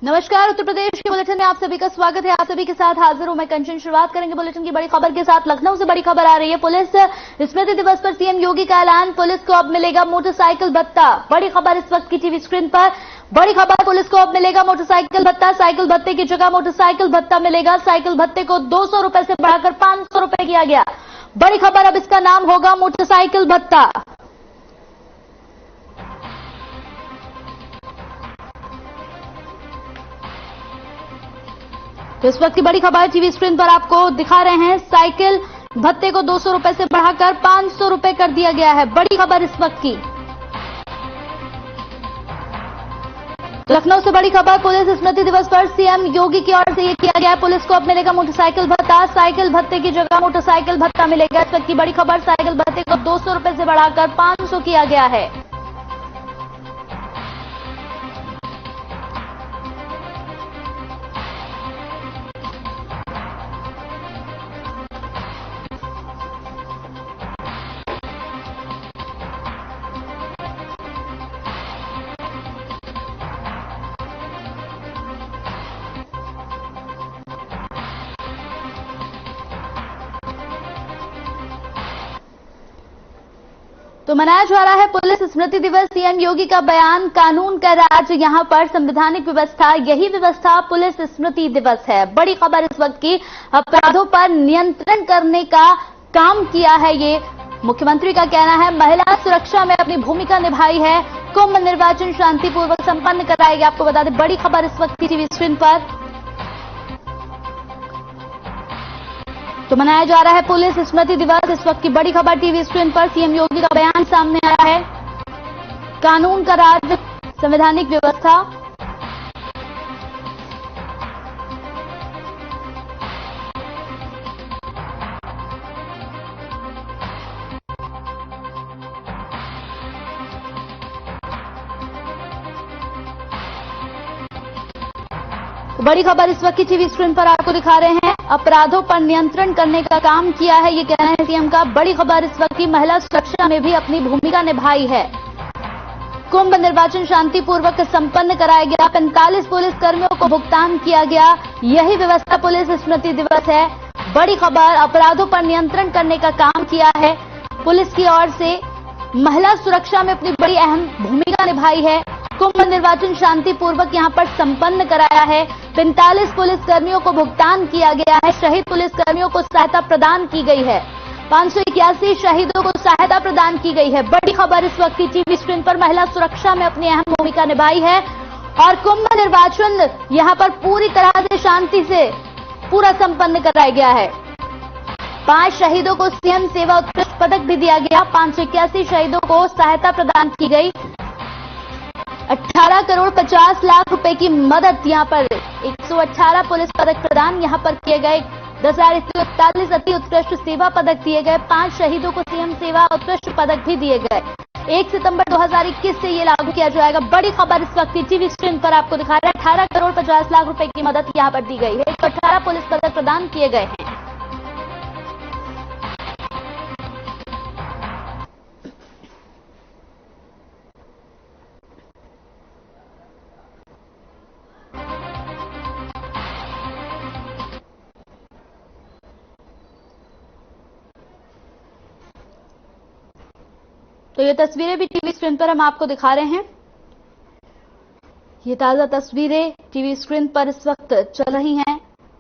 नमस्कार। उत्तर प्रदेश के बुलेटिन में आप सभी का स्वागत है। आप सभी के साथ हाजिर हूं मैं कंचन। शुरुआत करेंगे बुलेटिन की बड़ी खबर के साथ। लखनऊ से बड़ी खबर आ रही है। पुलिस स्मृति दिवस पर सीएम योगी का ऐलान, पुलिस को अब मिलेगा मोटरसाइकिल भत्ता। बड़ी खबर इस वक्त की टीवी स्क्रीन पर। बड़ी खबर, पुलिस को अब मिलेगा मोटरसाइकिल भत्ता। साइकिल भत्ते की जगह मोटरसाइकिल भत्ता मिलेगा। साइकिल भत्ते को 200 रुपए से बढ़ाकर 500 रुपए किया गया। बड़ी खबर, अब इसका नाम होगा मोटरसाइकिल भत्ता। तो इस वक्त की बड़ी खबर टीवी स्क्रीन पर आपको दिखा रहे हैं। साइकिल भत्ते को 200 रुपए से बढ़ाकर 500 रुपए कर दिया गया है। बड़ी खबर इस वक्त की। लखनऊ से बड़ी खबर, पुलिस स्मृति दिवस पर सीएम योगी की ओर से यह किया गया है। पुलिस को अब मिलेगा मोटरसाइकिल भत्ता। साइकिल भत्ते की जगह मोटरसाइकिल भत्ता मिलेगा। इस वक्त की बड़ी खबर, साइकिल भत्ते को 200 रुपए से बढ़ाकर 500 किया गया है। तो मनाया जा रहा है पुलिस स्मृति दिवस। सीएम योगी का बयान, कानून का राज, यहां पर संवैधानिक व्यवस्था, यही व्यवस्था पुलिस स्मृति दिवस है। बड़ी खबर इस वक्त की। अपराधों पर नियंत्रण करने का काम किया है ये मुख्यमंत्री का कहना है। महिला सुरक्षा में अपनी भूमिका निभाई है। कुंभ निर्वाचन शांतिपूर्वक संपन्न कराएगी। आपको बता दें, बड़ी खबर इस वक्त की टीवी स्क्रीन पर। तो मनाया जा रहा है पुलिस स्मृति दिवस। इस वक्त की बड़ी खबर टीवी स्क्रीन पर। सीएम योगी का बयान सामने आया है। कानून का राज, संवैधानिक व्यवस्था। बड़ी खबर इस वक्त की टीवी स्क्रीन पर आपको दिखा रहे हैं। अपराधों पर नियंत्रण करने का काम किया है, ये कहना है सीएम का। बड़ी खबर इस वक्त की, महिला सुरक्षा में भी अपनी भूमिका निभाई है। कुंभ निर्वाचन शांतिपूर्वक संपन्न कराया गया। 45 पुलिस कर्मियों को भुगतान किया गया। यही व्यवस्था पुलिस स्मृति दिवस है। बड़ी खबर, अपराधों पर नियंत्रण करने का काम किया है पुलिस की ओर से। महिला सुरक्षा में अपनी बड़ी अहम भूमिका निभाई है। कुंभ निर्वाचन शांतिपूर्वक यहां पर संपन्न कराया है। 45 पुलिसकर्मियों को भुगतान किया गया है। शहीद पुलिसकर्मियों को सहायता प्रदान की गई है। 581 शहीदों को सहायता प्रदान की गई है। बड़ी खबर इस वक्त की टीवी स्क्रीन पर। महिला सुरक्षा में अपनी अहम भूमिका निभाई है और कुंभ निर्वाचन यहां पर पूरी तरह से शांति से पूरा संपन्न कराया गया है। 5 शहीदों को सीएम सेवा उत्कृष्ट पदक भी दिया गया। 581 शहीदों को सहायता प्रदान की गई। 18 करोड़ 50 लाख रुपए की मदद यहां पर 118 पुलिस पदक प्रदान यहां पर किए गए। 10,141 अति उत्कृष्ट सेवा पदक दिए गए। 5 शहीदों को सीएम सेवा उत्कृष्ट पदक भी दिए गए। 1 सितंबर 2021 से ये लागू किया जाएगा। बड़ी खबर इस वक्त टीवी स्क्रीन पर आपको दिखा रहा है। 18 करोड़ 50 लाख रुपए की मदद यहां पर दी गई है। 118 पुलिस पदक प्रदान किए गए हैं। तो ये तस्वीरें भी टीवी स्क्रीन पर हम आपको दिखा रहे हैं। ये ताजा तस्वीरें टीवी स्क्रीन पर इस वक्त चल रही हैं।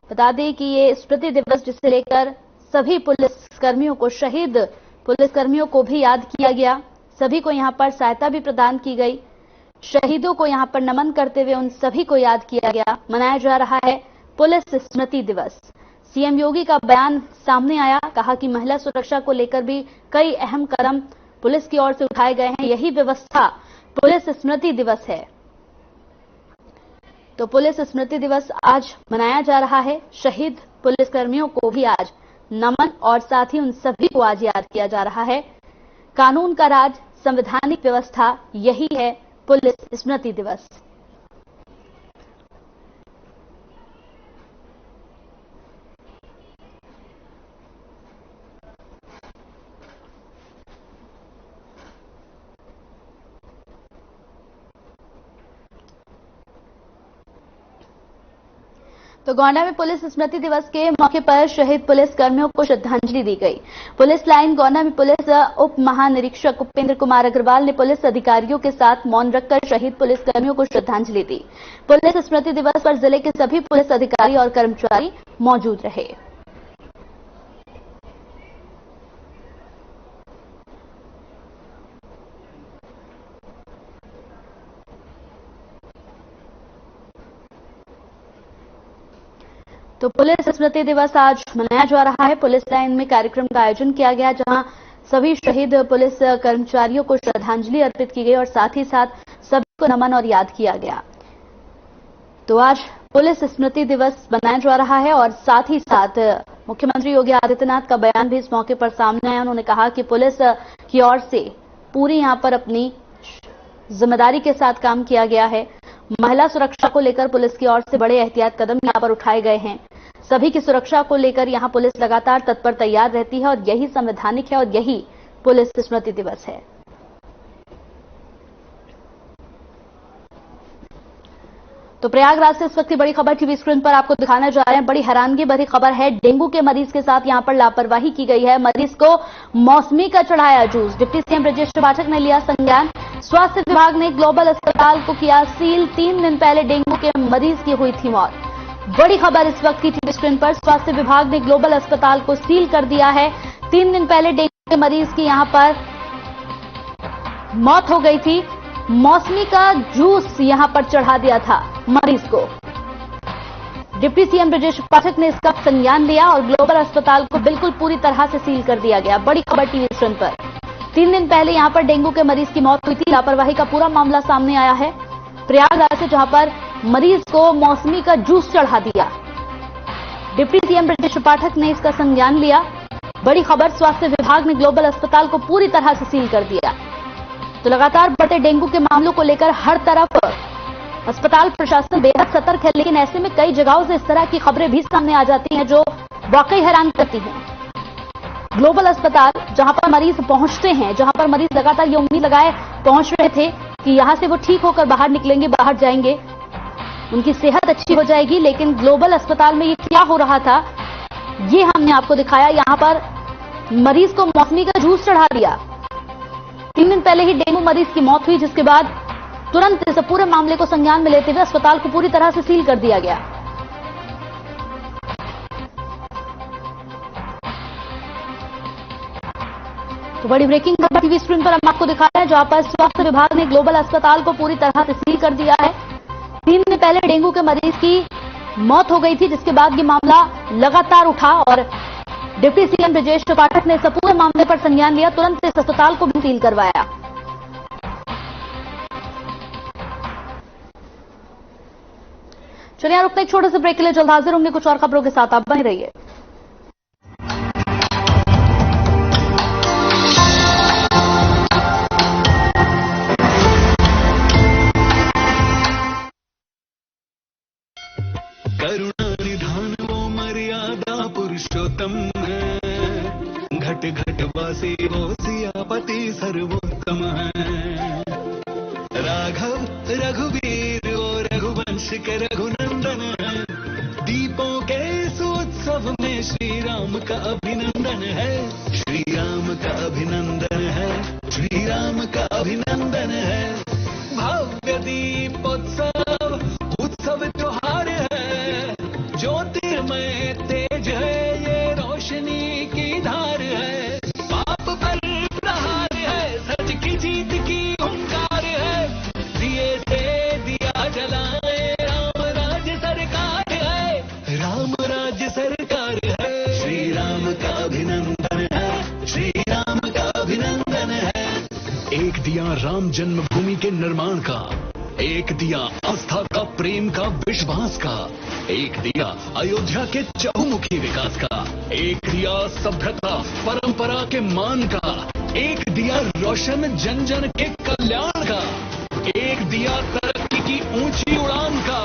बता दें कि ये स्मृति दिवस जिसे लेकर सभी पुलिसकर्मियों को, शहीद पुलिसकर्मियों को भी याद किया गया। सभी को यहां पर सहायता भी प्रदान की गई। शहीदों को यहां पर नमन करते हुए उन सभी को याद किया गया। मनाया जा रहा है पुलिस स्मृति दिवस। सीएम योगी का बयान सामने आया। कहा कि महिला सुरक्षा को लेकर भी कई अहम कदम पुलिस की ओर से उठाए गए हैं। यही व्यवस्था पुलिस स्मृति दिवस है। तो पुलिस स्मृति दिवस आज मनाया जा रहा है। शहीद पुलिसकर्मियों को भी आज नमन और साथ ही उन सभी को आज याद किया जा रहा है। कानून का राज, संवैधानिक व्यवस्था, यही है पुलिस स्मृति दिवस। तो गोंडा में पुलिस स्मृति दिवस के मौके पर शहीद पुलिस कर्मियों को श्रद्धांजलि दी गई। पुलिस लाइन गोंडा में पुलिस उप महानिरीक्षक उपेंद्र कुमार अग्रवाल ने पुलिस अधिकारियों के साथ मौन रखकर शहीद पुलिस कर्मियों को श्रद्धांजलि दी। पुलिस स्मृति दिवस पर जिले के सभी पुलिस अधिकारी और कर्मचारी मौजूद रहे। तो पुलिस स्मृति दिवस आज मनाया जा रहा है। पुलिस लाइन में कार्यक्रम का आयोजन किया गया, जहां सभी शहीद पुलिस कर्मचारियों को श्रद्धांजलि अर्पित की गई और साथ ही साथ सभी को नमन और याद किया गया। तो आज पुलिस स्मृति दिवस मनाया जा रहा है और साथ ही साथ मुख्यमंत्री योगी आदित्यनाथ का बयान भी इस मौके पर सामने आया। उन्होंने कहा कि पुलिस की ओर से पूरी यहां पर अपनी जिम्मेदारी के साथ काम किया गया है। महिला सुरक्षा को लेकर पुलिस की ओर से बड़े एहतियात कदम यहां पर उठाए गए हैं। सभी की सुरक्षा को लेकर यहां पुलिस लगातार तत्पर तैयार रहती है और यही संवैधानिक है और यही पुलिस स्मृति दिवस है। तो प्रयागराज से इस वक्त की बड़ी खबर टीवी स्क्रीन पर आपको दिखाने जा रहे हैं। बड़ी हैरानगी भरी खबर है। डेंगू के मरीज के साथ यहां पर लापरवाही की गई है। मरीज को मौसमी का चढ़ाया juice. Deputy CM Brajesh Pathak ने लिया संज्ञान। स्वास्थ्य विभाग ने ग्लोबल अस्पताल को किया सील। 3 दिन पहले डेंगू के मरीज की हुई थी मौत। बड़ी खबर इस वक्त की टीवी स्क्रीन पर। स्वास्थ्य विभाग ने ग्लोबल अस्पताल को सील कर दिया है। 3 दिन पहले डेंगू के मरीज की यहां पर मौत हो गई थी। मौसमी का जूस यहां पर चढ़ा दिया था मरीज को। डिप्टी सीएम ब्रजेश पाठक ने इसका संज्ञान लिया और ग्लोबल अस्पताल को बिल्कुल पूरी तरह से सील कर दिया गया। बड़ी खबर टीवी स्क्रीन पर। 3 दिन पहले यहां पर डेंगू के मरीज की मौत हुई थी। लापरवाही का पूरा मामला सामने आया है प्रयागराज से, जहां पर मरीज को मौसमी का जूस चढ़ा दिया। डिप्टी सीएम ब्रजेश पाठक ने इसका संज्ञान लिया। बड़ी खबर, स्वास्थ्य विभाग ने ग्लोबल अस्पताल को पूरी तरह से सील कर दिया। तो लगातार बढ़ते डेंगू के मामलों को लेकर हर तरफ अस्पताल प्रशासन बेहद सतर्क है, लेकिन ऐसे में कई जगहों से इस तरह की खबरें भी सामने आ जाती हैं जो वाकई हैरान करती हैं। ग्लोबल अस्पताल जहां पर मरीज पहुंचते हैं, जहां पर मरीज लगातार ये उम्मीद लगाए पहुंच रहे थे कि यहां से वो ठीक होकर बाहर निकलेंगे, बाहर जाएंगे, उनकी सेहत अच्छी हो जाएगी, लेकिन ग्लोबल अस्पताल में ये क्या हो रहा था ये हमने आपको दिखाया। यहां पर मरीज को मौसमी का जूस चढ़ा दिया। 3 दिन पहले ही डेंगू मरीज की मौत हुई, जिसके बाद तुरंत इस पूरे मामले को संज्ञान में लेते हुए अस्पताल को पूरी तरह से सील कर दिया गया। तो बड़ी ब्रेकिंग खबर टीवी स्क्रीन पर हम आपको दिखा रहे हैं, जहां पर स्वास्थ्य विभाग ने ग्लोबल अस्पताल को पूरी तरह से सील कर दिया है। 3 दिन पहले डेंगू के मरीज की मौत हो गई थी, जिसके बाद ये मामला लगातार उठा और डिप्टी सीएम ब्रजेश पाठक ने इस पूरे मामले पर संज्ञान लिया। तुरंत इस अस्पताल को भी सील करवाया। चलिए रुकते एक छोटे से ब्रेक के लिए, जल्द हाजिर होंगे कुछ और खबरों के साथ। आप बने रहिए। करुणा निधान वो मर्यादा पुरुषोत्तम है, घट घट वासी वो सियापति सर्वोत्तम है। राघव रघुवीर वो रघुवंश के रघुनंदन है, दीपों के इस उत्सव में श्री राम का अभिनंदन है। श्री राम का अभिनंदन है, श्री राम का अभिनंदन है। भव्य दीपोत्सव उत्सव त्योहार है, ज्योतिर्मय तेज है, ये रोशनी की धार है। पाप पर प्रहार है, सच की जीत की हुंकार है। दिए से दिया जलाए, राम राज्य सरकार है, राम राज्य सरकार है। श्री राम का अभिनंदन है, श्री राम का अभिनंदन है। एक दिया राम जन्मभूमि के निर्माण का, एक दिया आस्था का, प्रेम का, विश्वास का, एक दिया अयोध्या के चहुमुखी विकास का, एक दिया सभ्यता परंपरा के मान का, एक दिया रोशन जन जन के कल्याण का, एक दिया तरक्की की ऊंची उड़ान का,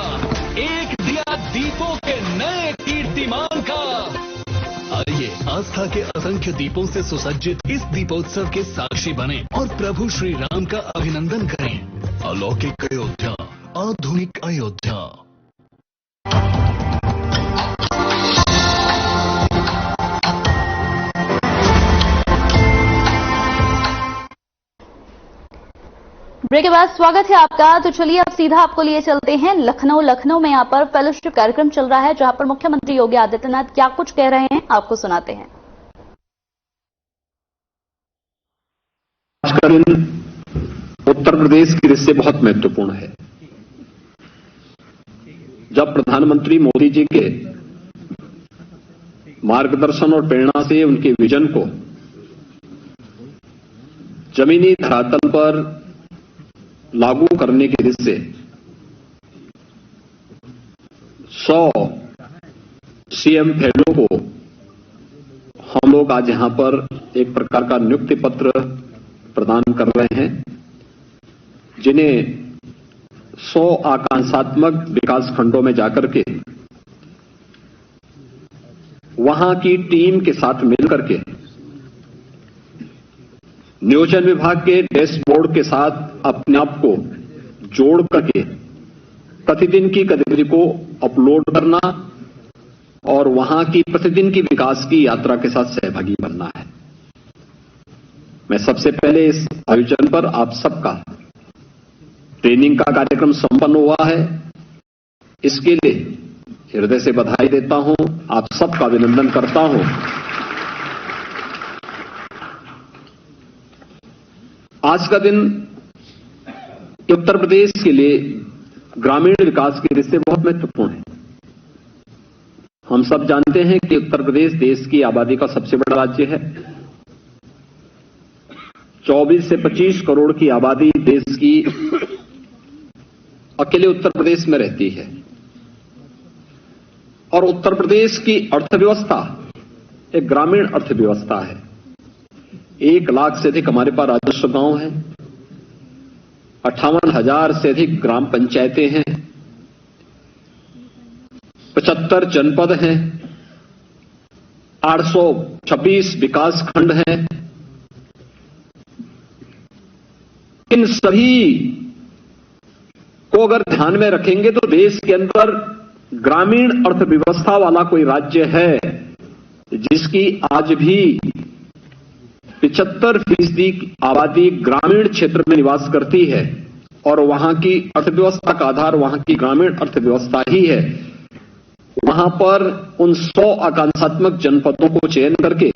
एक दिया दीपों के नए कीर्तिमान का। आइए आस्था के असंख्य दीपों से सुसज्जित इस दीपोत्सव के साक्षी बने और प्रभु श्री राम का अभिनंदन करें। अलौकिक अयोध्या, आधुनिक अयोध्या। ब्रेक के बाद स्वागत है आपका। तो चलिए अब सीधा आपको लिए चलते हैं लखनऊ में यहाँ पर फेलोशिप कार्यक्रम चल रहा है, जहां पर मुख्यमंत्री योगी आदित्यनाथ क्या कुछ कह रहे हैं आपको सुनाते हैं। आज का दिन उत्तर प्रदेश की दृष्टि से बहुत महत्वपूर्ण है। जब प्रधानमंत्री मोदी जी के मार्गदर्शन और प्रेरणा से उनके विजन को जमीनी धरातल पर लागू करने की दृष्टि से 100 सीएम फेलो को हम लोग आज यहां पर एक प्रकार का नियुक्ति पत्र प्रदान कर रहे हैं, जिन्हें 100 आकांक्षात्मक विकास खंडों में जाकर के वहां की टीम के साथ मिलकर के नियोजन विभाग के डैशबोर्ड के साथ अपने आप को जोड़ करके प्रतिदिन की गतिविधि को अपलोड करना और वहां की प्रतिदिन की विकास की यात्रा के साथ सहभागी बनना है। मैं सबसे पहले इस आयोजन पर आप सबका ट्रेनिंग का कार्यक्रम संपन्न हुआ है, इसके लिए हृदय से बधाई देता हूं, आप सबका अभिनंदन करता हूं। आज का दिन उत्तर प्रदेश के लिए ग्रामीण विकास की दृष्टि से बहुत महत्वपूर्ण है। हम सब जानते हैं कि उत्तर प्रदेश देश की आबादी का सबसे बड़ा राज्य है। 24 से 25 करोड़ की आबादी देश की अकेले उत्तर प्रदेश में रहती है और उत्तर प्रदेश की अर्थव्यवस्था एक ग्रामीण अर्थव्यवस्था है। 1 लाख से अधिक हमारे पास राजस्व गांव हैं, 58,000 से अधिक ग्राम पंचायतें हैं, 75 जनपद हैं, 826 विकास खंड हैं। इन सभी को अगर ध्यान में रखेंगे तो देश के अंदर ग्रामीण अर्थव्यवस्था वाला कोई राज्य है जिसकी आज भी 75% आबादी ग्रामीण क्षेत्र में निवास करती है और वहां की अर्थव्यवस्था का आधार वहां की ग्रामीण अर्थव्यवस्था ही है। वहां पर उन 100 आकांक्षात्मक जनपदों को चयन करके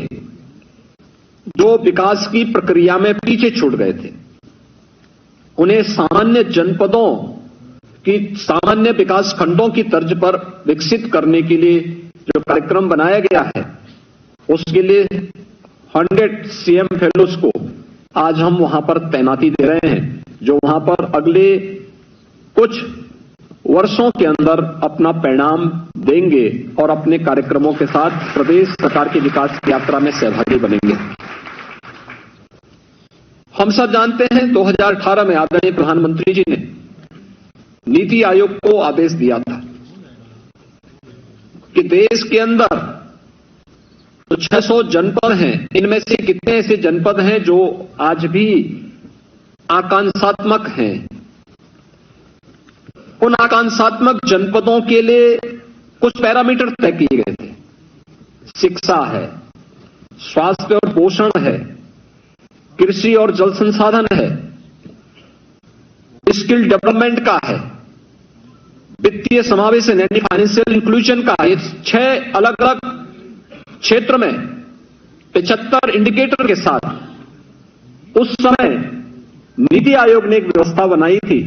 जो विकास की प्रक्रिया में पीछे छूट गए थे, उन्हें सामान्य जनपदों की सामान्य विकास खंडों की तर्ज पर विकसित करने के लिए जो कार्यक्रम बनाया गया है, उसके लिए 100 सीएम फेलोज को आज हम वहां पर तैनाती दे रहे हैं, जो वहां पर अगले कुछ वर्षों के अंदर अपना परिणाम देंगे और अपने कार्यक्रमों के साथ प्रदेश सरकार की विकास की यात्रा में सहभागी बनेंगे। हम सब जानते हैं 2018 में आदरणीय प्रधानमंत्री जी ने नीति आयोग को आदेश दिया था कि देश के अंदर तो 600 जनपद हैं, इनमें से कितने ऐसे जनपद हैं जो आज भी आकांक्षात्मक हैं। उन आकांक्षात्मक जनपदों के लिए कुछ पैरामीटर तय किए गए थे। शिक्षा है, स्वास्थ्य और पोषण है, कृषि और जल संसाधन है, स्किल डेवलपमेंट का है, वित्तीय समावेश यानी फाइनेंशियल इंक्लूजन का। ये 6 अलग अलग क्षेत्र में 75 इंडिकेटर के साथ उस समय नीति आयोग ने एक व्यवस्था बनाई थी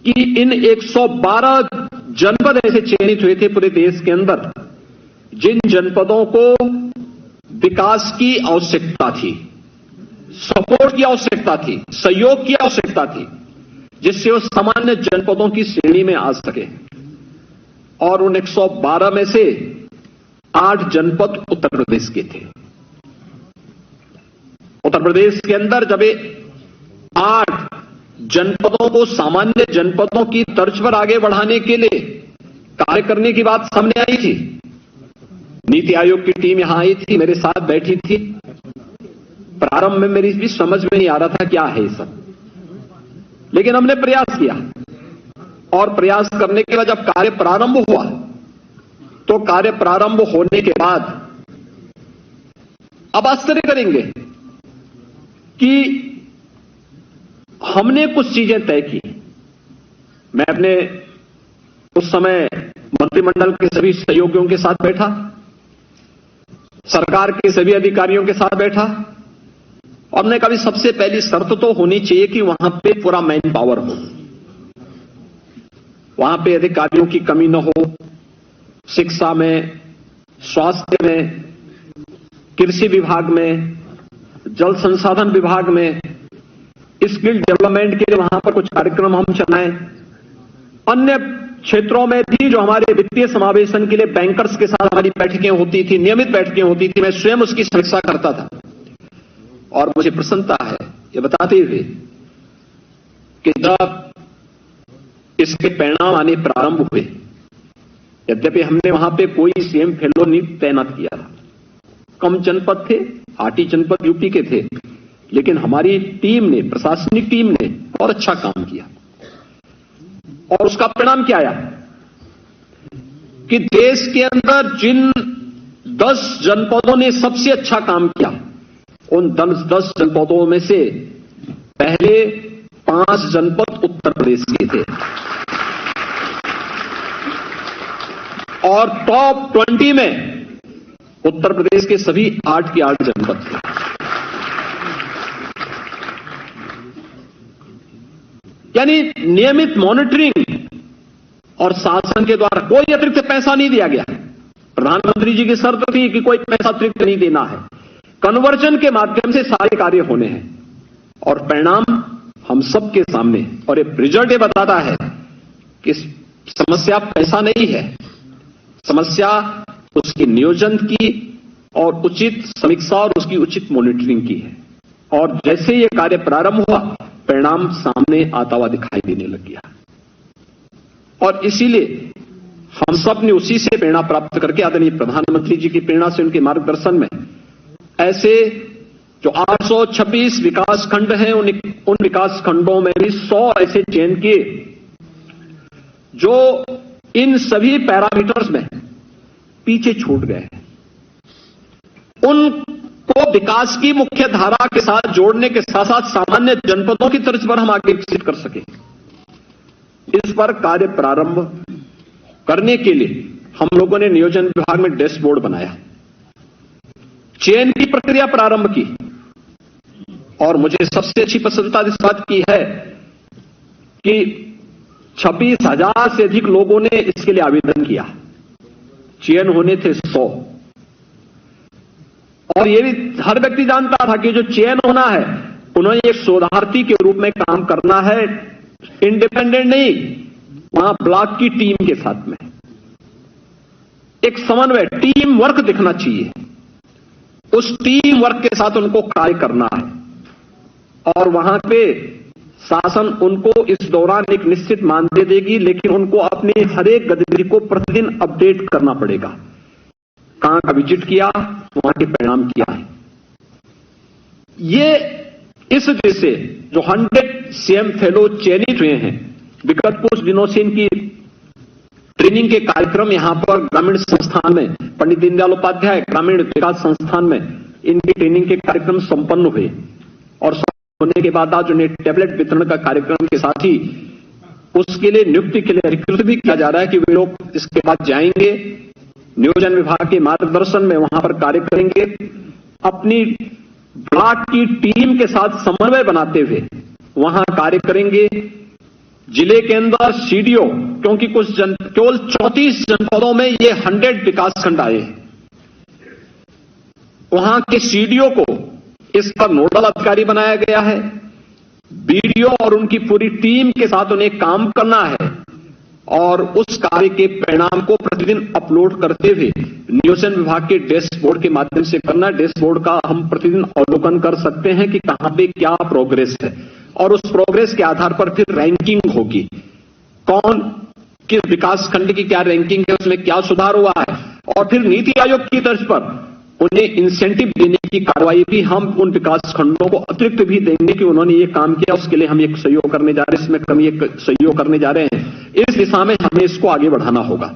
कि इन 112 जनपद ऐसे चयनित हुए थे पूरे देश के अंदर जिन जनपदों को विकास की आवश्यकता थी, सपोर्ट की आवश्यकता थी, सहयोग की आवश्यकता थी, जिससे वो सामान्य जनपदों की श्रेणी में आ सके। और उन 112 में से 8 जनपद उत्तर प्रदेश के थे। उत्तर प्रदेश के अंदर जब 8 जनपदों को सामान्य जनपदों की तर्ज पर आगे बढ़ाने के लिए कार्य करने की बात सामने आई थी, नीति आयोग की टीम यहां आई थी, मेरे साथ बैठी थी। प्रारंभ में मेरी भी समझ में नहीं आ रहा था क्या है ये सब, लेकिन हमने प्रयास किया और प्रयास करने के बाद जब कार्य प्रारंभ हुआ तो कार्य प्रारंभ होने के बाद अब आश्चर्य करेंगे कि हमने कुछ चीजें तय की। मैं अपने उस समय मंत्रिमंडल के सभी सहयोगियों के साथ बैठा, सरकार के सभी अधिकारियों के साथ बैठा, और हमने कहा सबसे पहली शर्त तो होनी चाहिए कि वहां पे पूरा मैन पावर हो, वहां पे अधिकारियों की कमी न हो, शिक्षा में, स्वास्थ्य में, कृषि विभाग में, जल संसाधन विभाग में, स्किल डेवलपमेंट के लिए वहां पर कुछ कार्यक्रम हम चलाएं। अन्य क्षेत्रों में भी जो हमारे वित्तीय समावेशन के लिए बैंकर्स के साथ हमारी बैठकें होती थी, नियमित बैठकें होती थी, मैं स्वयं उसकी समीक्षा करता था। और मुझे प्रसन्नता है ये बताते हुए कि जब इसके परिणाम आने प्रारंभ हुए, यद्यपि हमने वहां पे कोई सीएम फेलो नहीं तैनात किया था, कम जनपद थे, 8 ही जनपद यूपी के थे, लेकिन हमारी टीम ने, प्रशासनिक टीम ने बहुत अच्छा काम किया। और उसका परिणाम क्या आया कि देश के अंदर जिन 10 जनपदों ने सबसे अच्छा काम किया, उन 10 जनपदों में से पहले 5 जनपद उत्तर प्रदेश के थे और टॉप 20 में उत्तर प्रदेश के सभी 8 के 8 जनपद थे। यानी नियमित मॉनिटरिंग और शासन के द्वारा कोई अतिरिक्त पैसा नहीं दिया गया। प्रधानमंत्री जी की शर्त थी कि कोई पैसा अतिरिक्त नहीं देना है, कन्वर्जन के माध्यम से सारे कार्य होने हैं, और परिणाम हम सबके सामने। और ये रिजल्ट ये बताता है कि समस्या पैसा नहीं है, समस्या उसके नियोजन की और उचित समीक्षा और उसकी उचित मॉनिटरिंग की है। और जैसे ये कार्य प्रारंभ हुआ, परिणाम सामने आता हुआ दिखाई देने लग गया। और इसीलिए हम सब ने उसी से प्रेरणा प्राप्त करके आदरणीय प्रधानमंत्री जी की प्रेरणा से, उनके मार्गदर्शन में, ऐसे जो 826 विकास खंड हैं, उन विकास खंडों में भी 100 ऐसे चयन किए जो इन सभी पैरामीटर्स में पीछे छूट गए हैं। उनको विकास की मुख्य धारा के साथ जोड़ने के साथ साथ सामान्य जनपदों की तर्ज पर हम आगे विकसित कर सकें। इस पर कार्य प्रारंभ करने के लिए हम लोगों ने नियोजन विभाग में डैशबोर्ड बनाया, चयन की प्रक्रिया प्रारंभ की, और मुझे सबसे अच्छी प्रसन्नता इस बात की है कि 26,000 से अधिक लोगों ने इसके लिए आवेदन किया। चयन होने थे 100, और यह भी हर व्यक्ति जानता था कि जो चयन होना है, उन्होंने एक शोधार्थी के रूप में काम करना है, इंडिपेंडेंट नहीं, वहां ब्लॉक की टीम के साथ में एक समन्वय, टीम वर्क दिखना चाहिए। उस टीम वर्क के साथ उनको कार्य करना है, और वहां पे शासन उनको इस दौरान एक निश्चित मानदेय देगी, लेकिन उनको अपनी हर एक गतिविधि को प्रतिदिन अपडेट करना पड़ेगा। कहां का विजिट किया, वहां के परिणाम क्या है। ये इस वजह से जो 100 सीएम फेलो चयनित हुए हैं, विगत कुछ दिनों से इनकी ट्रेनिंग के कार्यक्रम यहां पर ग्रामीण संस्थान में, पंडित दीनदयाल उपाध्याय ग्रामीण विकास संस्थान में इनकी ट्रेनिंग के कार्यक्रम संपन्न हुए, और होने के बाद आज उन्हें टैबलेट वितरण का कार्यक्रम के साथ ही उसके लिए नियुक्ति के लिए रिक्रूट भी किया जा रहा है कि वे लोग इसके बाद जाएंगे, नियोजन विभाग के मार्गदर्शन में वहां पर कार्य करेंगे, अपनी ब्लॉक की टीम के साथ समन्वय बनाते हुए वहां कार्य करेंगे। जिले के अंदर सीडीओ, क्योंकि केवल 34 जनपदों में ये 100 विकासखंड आए हैं, वहां के सीडीओ को इस पर नोडल अधिकारी बनाया गया है। बीडीओ और उनकी पूरी टीम के साथ उन्हें काम करना है, और उस कार्य के परिणाम को प्रतिदिन अपलोड करते हुए नियोजन विभाग के डैशबोर्ड के माध्यम से करना। डैशबोर्ड का हम प्रतिदिन अवलोकन कर सकते हैं कि कहां पे क्या प्रोग्रेस है, और उस प्रोग्रेस के आधार पर फिर रैंकिंग होगी, कौन किस विकास खंड की क्या रैंकिंग है, उसमें क्या सुधार हुआ है, और फिर नीति आयोग की तर्ज पर उन्हें इंसेंटिव देने की कार्रवाई भी हम उन विकास खंडों को अतिरिक्त भी देंगे कि उन्होंने ये काम किया, उसके लिए हम एक सहयोग करने जा रहे हैं, इसमें कमी एक सहयोग करने जा रहे हैं। इस दिशा में हमें इसको आगे बढ़ाना होगा।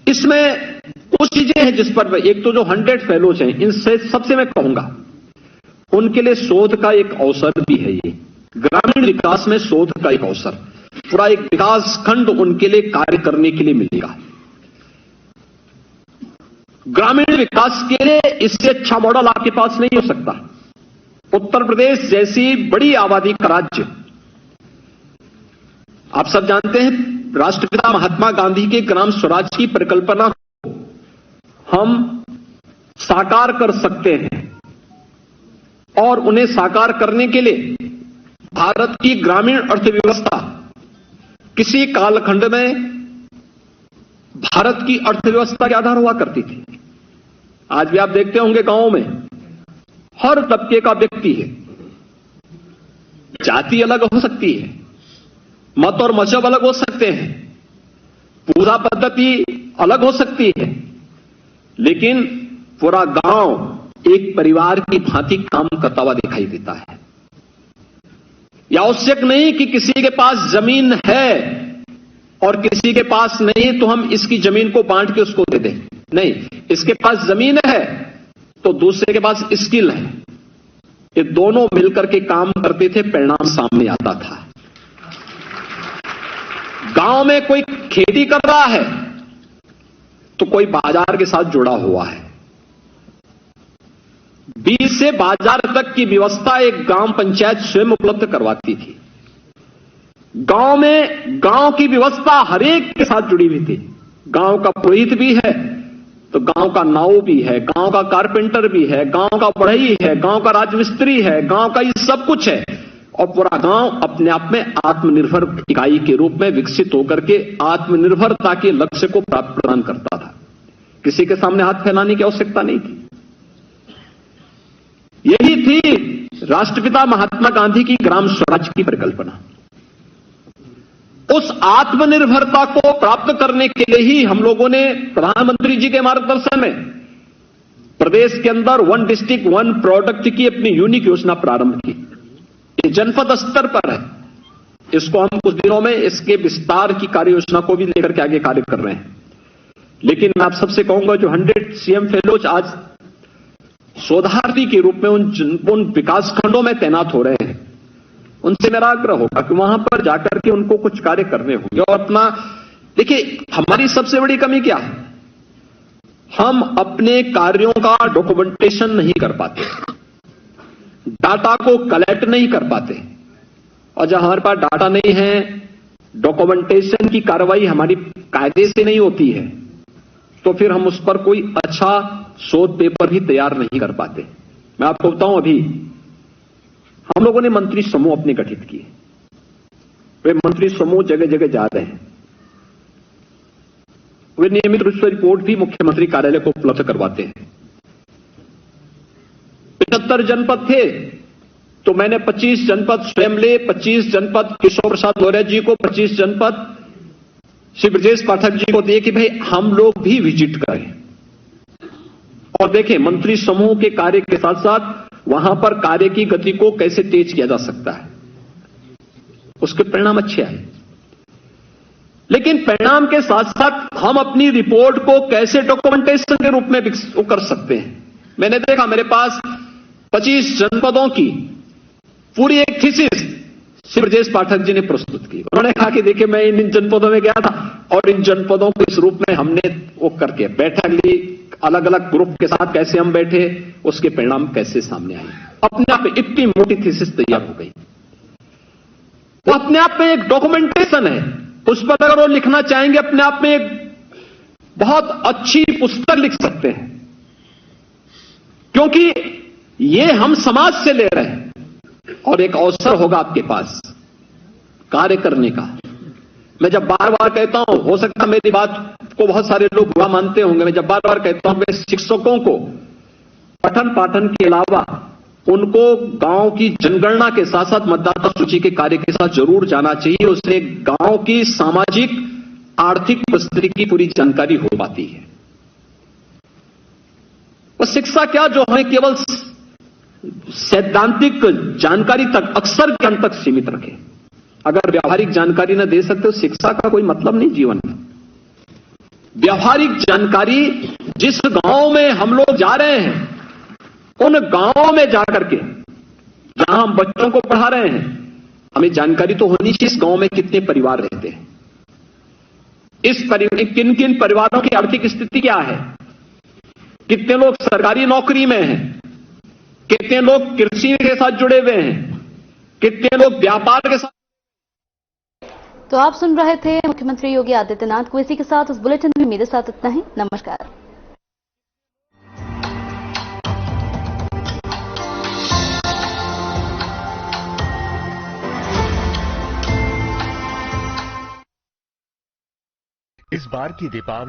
इसमें कुछ चीजें हैं जिस पर, एक तो जो 100 फेलोज हैं, इनसे सबसे मैं कहूंगा उनके लिए शोध का एक अवसर भी है। ये ग्रामीण विकास में शोध का एक अवसर, पूरा एक विकास खंड उनके लिए कार्य करने के लिए मिलेगा। ग्रामीण विकास के लिए इससे अच्छा मॉडल आपके पास नहीं हो सकता। उत्तर प्रदेश जैसी बड़ी आबादी का राज्य, आप सब जानते हैं, राष्ट्रपिता महात्मा गांधी के ग्राम स्वराज की परिकल्पना को हम साकार कर सकते हैं और उन्हें साकार करने के लिए भारत की ग्रामीण अर्थव्यवस्था किसी कालखंड में भारत की अर्थव्यवस्था के आधार हुआ करती थी। आज भी आप देखते होंगे गांवों में हर तबके का व्यक्ति है, जाति अलग हो सकती है, मत और मजहब अलग हो सकते हैं, पूजा पद्धति अलग हो सकती है, लेकिन पूरा गांव एक परिवार की भांति काम करता हुआ दिखाई देता है। यह आवश्यक नहीं कि किसी के पास जमीन है और किसी के पास नहीं तो हम इसकी जमीन को बांट के उसको दे दें। नहीं, इसके पास जमीन है तो दूसरे के पास स्किल है, ये दोनों मिलकर के काम करते थे, परिणाम सामने आता था। गांव में कोई खेती कर रहा है तो कोई बाजार के साथ जुड़ा हुआ है। बीज से बाजार तक की व्यवस्था एक ग्राम पंचायत स्वयं उपलब्ध करवाती थी। गांव में गांव की व्यवस्था हर एक के साथ जुड़ी हुई थी। गांव का पुरोहित भी है तो गांव का नाऊ भी है, गांव का कारपेंटर भी है, गांव का बढ़ई है, गांव का राजमिस्त्री है, गांव का ये सब कुछ है। और पूरा गांव अपने आप में आत्मनिर्भर इकाई के रूप में विकसित होकर के आत्मनिर्भरता के लक्ष्य को प्राप्त प्रदान करता था। किसी के सामने हाथ फैलाने की आवश्यकता नहीं थी। यही थी राष्ट्रपिता महात्मा गांधी की ग्राम स्वराज की परिकल्पना। उस आत्मनिर्भरता को प्राप्त करने के लिए ही हम लोगों ने प्रधानमंत्री जी के मार्गदर्शन में प्रदेश के अंदर 1 डिस्ट्रिक्ट 1 प्रोडक्ट की अपनी यूनिक योजना प्रारंभ की। ये जनपद स्तर पर है। इसको हम कुछ दिनों में इसके विस्तार की कार्य योजना को भी लेकर के आगे कार्य कर रहे हैं। लेकिन मैं आप सबसे कहूंगा, जो 100 सीएम फेलोज आज शोधार्थी के रूप में उन विकास खंडों में तैनात हो रहे हैं, उनसे मेरा आग्रह होगा कि वहां पर जाकर के उनको कुछ कार्य करने होंगे। और अपना देखिए, हमारी सबसे बड़ी कमी क्या है, हम अपने कार्यों का डॉक्यूमेंटेशन नहीं कर पाते, डाटा को कलेक्ट नहीं कर पाते। और जब हमारे पास डाटा नहीं है, डॉक्यूमेंटेशन की कार्रवाई हमारी कायदे से नहीं होती है, तो फिर हम उस पर कोई अच्छा शोध पेपर भी तैयार नहीं कर पाते। मैं आपको बताऊं, अभी हम लोगों ने मंत्री समूह अपने गठित किए। वे मंत्री समूह जगह जगह जा रहे हैं। वे नियमित रूप से रिपोर्ट भी मुख्यमंत्री कार्यालय को उपलब्ध करवाते हैं। 75 जनपद थे तो मैंने 25 जनपद स्वयं ले, 25 जनपद किशोर प्रसाद मौर्य जी को, 25 जनपद श्री ब्रजेश पाठक जी को दिए कि भाई हम लोग भी विजिट करें और देखें मंत्री समूह के कार्य के साथ साथ वहां पर कार्य की गति को कैसे तेज किया जा सकता है। उसके परिणाम अच्छे आए, लेकिन परिणाम के साथ साथ हम अपनी रिपोर्ट को कैसे डॉक्यूमेंटेशन के रूप में कर सकते हैं। मैंने देखा, मेरे पास 25 जनपदों की पूरी एक थीसिस श्री ब्रजेश पाठक जी ने प्रस्तुत की। उन्होंने कहा कि देखिए, मैं इन जनपदों में गया था और इन जनपदों को इस रूप में हमने वो करके बैठक ली, अलग अलग ग्रुप के साथ कैसे हम बैठे, उसके परिणाम कैसे सामने आए। अपने आप में इतनी मोटी थीसिस तैयार हो गई। वो अपने आप में एक डॉक्यूमेंटेशन है। उस पर अगर वो लिखना चाहेंगे, अपने आप में एक बहुत अच्छी पुस्तक लिख सकते हैं, क्योंकि ये हम समाज से ले रहे हैं और एक अवसर होगा आपके पास कार्य करने का। मैं जब बार बार कहता हूं, हो सकता है मेरी बात को बहुत सारे लोग बुरा मानते होंगे, मैं जब बार बार कहता हूं कि शिक्षकों को पठन पाठन के अलावा उनको गांव की जनगणना के साथ साथ मतदाता सूची के कार्य के साथ जरूर जाना चाहिए। उससे गांव की सामाजिक आर्थिक परिस्थिति की पूरी जानकारी हो पाती है। और शिक्षा क्या, जो हमें केवल सैद्धांतिक जानकारी तक, अक्षर ज्ञान तक सीमित रखे। अगर व्यावहारिक जानकारी न दे सकते तो शिक्षा का कोई मतलब नहीं जीवन में। व्यावहारिक जानकारी, जिस गांव में हम लोग जा रहे हैं, उन गांवों में जाकर के जहां हम बच्चों को पढ़ा रहे हैं, हमें जानकारी तो होनी चाहिए इस गांव में कितने परिवार रहते हैं, किन किन परिवारों की आर्थिक स्थिति क्या है, कितने लोग सरकारी नौकरी में हैं, कितने लोग कृषि के साथ जुड़े हुए हैं, कितने लोग व्यापार के साथ। तो आप सुन रहे थे मुख्यमंत्री योगी आदित्यनाथ को। इसी के साथ उस बुलेटिन में मेरे साथ इतना ही। नमस्कार। इस बार की दीपावली